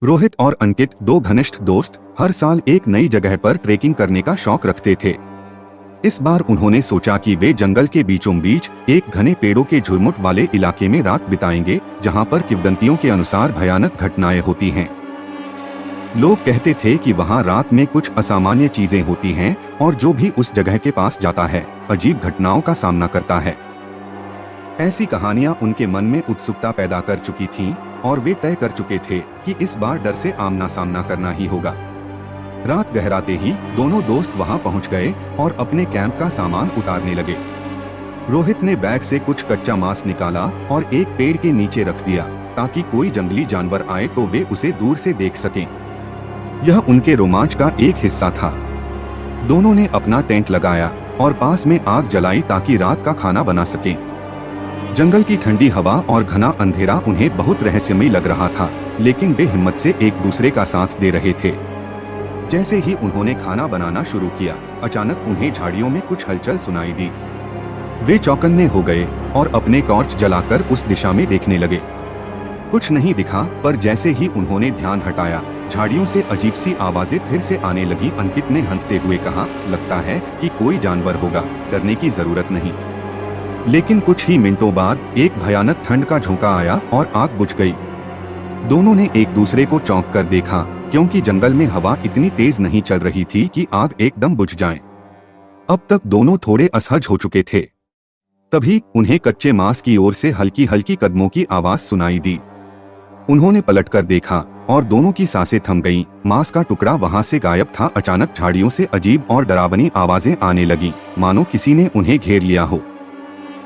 रोहित और अंकित दो घनिष्ठ दोस्त हर साल एक नई जगह पर ट्रेकिंग करने का शौक रखते थे। इस बार उन्होंने सोचा कि वे जंगल के बीचों बीच एक घने पेड़ों के झुरमुट वाले इलाके में रात बिताएंगे, जहां पर किंवदंतियों के अनुसार भयानक घटनाएं होती हैं। लोग कहते थे कि वहां रात में कुछ असामान्य चीजें होती हैं और जो भी उस जगह के पास जाता है अजीब घटनाओं का सामना करता है। ऐसी कहानियां उनके मन में उत्सुकता पैदा कर चुकी थीं और वे तय कर चुके थे कि इस बार डर से आमना सामना करना ही होगा। रात गहराते ही दोनों दोस्त वहां पहुंच गए और अपने कैंप का सामान उतारने लगे। रोहित ने बैग से कुछ कच्चा मांस निकाला और एक पेड़ के नीचे रख दिया ताकि कोई जंगली जानवर आए तो वे उसे दूर से देख सकें। यह उनके रोमांच का एक हिस्सा था। दोनों ने अपना टेंट लगाया और पास में आग जलाई ताकि रात का खाना बना सकें। जंगल की ठंडी हवा और घना अंधेरा उन्हें बहुत रहस्यमय लग रहा था, लेकिन वे हिम्मत से एक दूसरे का साथ दे रहे थे। जैसे ही उन्होंने खाना बनाना शुरू किया, अचानक उन्हें झाड़ियों में कुछ हलचल सुनाई दी। वे चौकन्ने हो गए और अपने टॉर्च जलाकर उस दिशा में देखने लगे। कुछ नहीं दिखा, पर जैसे ही उन्होंने ध्यान हटाया, झाड़ियों से अजीब सी आवाजें फिर से आने लगी। अंकित ने हंसते हुए कहा, लगता है कि कोई जानवर होगा, डरने की जरूरत नहीं। लेकिन कुछ ही मिनटों बाद एक भयानक ठंड का झोंका आया और आग बुझ गई। दोनों ने एक दूसरे को चौंक कर देखा, क्योंकि जंगल में हवा इतनी तेज नहीं चल रही थी कि आग एकदम बुझ जाए। अब तक दोनों थोड़े असहज हो चुके थे। तभी उन्हें कच्चे मांस की ओर से हल्की हल्की कदमों की आवाज सुनाई दी। उन्होंने पलटकर देखा और दोनों की सांसें थम गईं। मांस का टुकड़ा वहां से गायब था। अचानक झाड़ियों से अजीब और डरावनी आवाजें आने लगीं, मानो किसी ने उन्हें घेर लिया हो।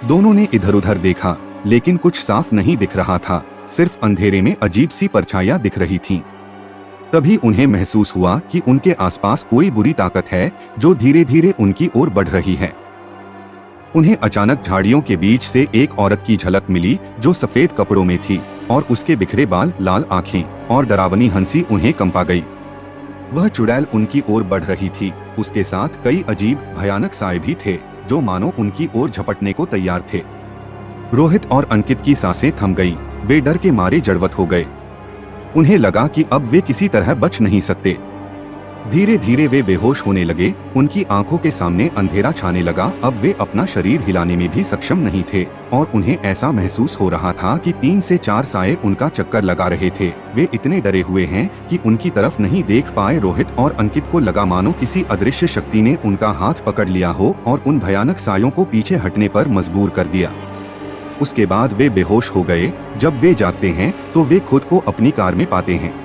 दोनों ने इधर उधर देखा, लेकिन कुछ साफ नहीं दिख रहा था, सिर्फ अंधेरे में अजीब सी परछाइयां दिख रही थीं। तभी उन्हें महसूस हुआ कि उनके आसपास कोई बुरी ताकत है जो धीरे धीरे उनकी ओर बढ़ रही है। उन्हें अचानक झाड़ियों के बीच से एक औरत की झलक मिली जो सफेद कपड़ों में थी और उसके बिखरे बाल, लाल आंखें और डरावनी हंसी उन्हें कंपा गई। वह चुड़ैल उनकी ओर बढ़ रही थी। उसके साथ कई अजीब भयानक साए भी थे जो मानो उनकी ओर झपटने को तैयार थे। रोहित और अंकित की सांसें थम गईं। वे डर के मारे जड़वत हो गए। उन्हें लगा कि अब वे किसी तरह बच नहीं सकते। धीरे धीरे वे बेहोश होने लगे। उनकी आंखों के सामने अंधेरा छाने लगा। अब वे अपना शरीर हिलाने में भी सक्षम नहीं थे और उन्हें ऐसा महसूस हो रहा था कि 3 से 4 साए उनका चक्कर लगा रहे थे। वे इतने डरे हुए हैं कि उनकी तरफ नहीं देख पाए। रोहित और अंकित को लगा मानो किसी अदृश्य शक्ति ने उनका हाथ पकड़ लिया हो और उन भयानक सायों को पीछे हटने पर मजबूर कर दिया। उसके बाद वे बेहोश हो गए। जब वे जागते हैं तो वे खुद को अपनी कार में पाते हैं।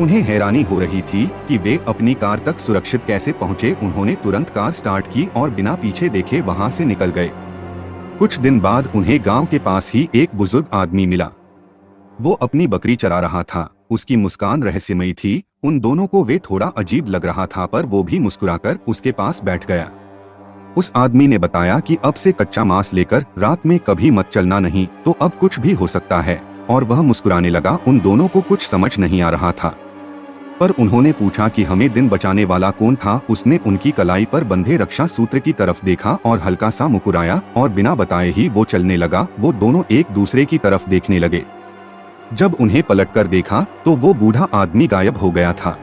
उन्हें हैरानी हो रही थी कि वे अपनी कार तक सुरक्षित कैसे पहुंचे। उन्होंने तुरंत कार स्टार्ट की और बिना पीछे देखे वहां से निकल गए। कुछ दिन बाद उन्हें गांव के पास ही एक बुजुर्ग आदमी मिला। वो अपनी बकरी चरा रहा था। उसकी मुस्कान रहस्यमयी थी। उन दोनों को वे थोड़ा अजीब लग रहा था, पर वो भी मुस्कुराकर उसके पास बैठ गया। उस आदमी ने बताया कि अब से कच्चा मांस लेकर रात में कभी मत चलना, नहीं तो अब कुछ भी हो सकता है। और वह मुस्कुराने लगा। उन दोनों को कुछ समझ नहीं आ रहा था, पर उन्होंने पूछा कि हमें दिन बचाने वाला कौन था। उसने उनकी कलाई पर बंधे रक्षा सूत्र की तरफ देखा और हल्का सा मुस्कुराया और बिना बताए ही वो चलने लगा। वो दोनों एक दूसरे की तरफ देखने लगे। जब उन्हें पलटकर देखा तो वो बूढ़ा आदमी गायब हो गया था।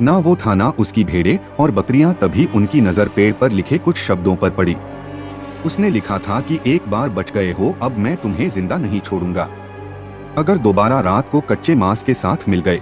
ना वो था ना उसकी भेड़ें और बकरियां। तभी उनकी नजर पेड़ पर लिखे कुछ शब्दों पर पड़ी। उसने लिखा था कि एक बार बच गए हो, अब मैं तुम्हें जिंदा नहीं छोड़ूंगा। अगर दोबारा रात को कच्चे मांस के साथ मिल गए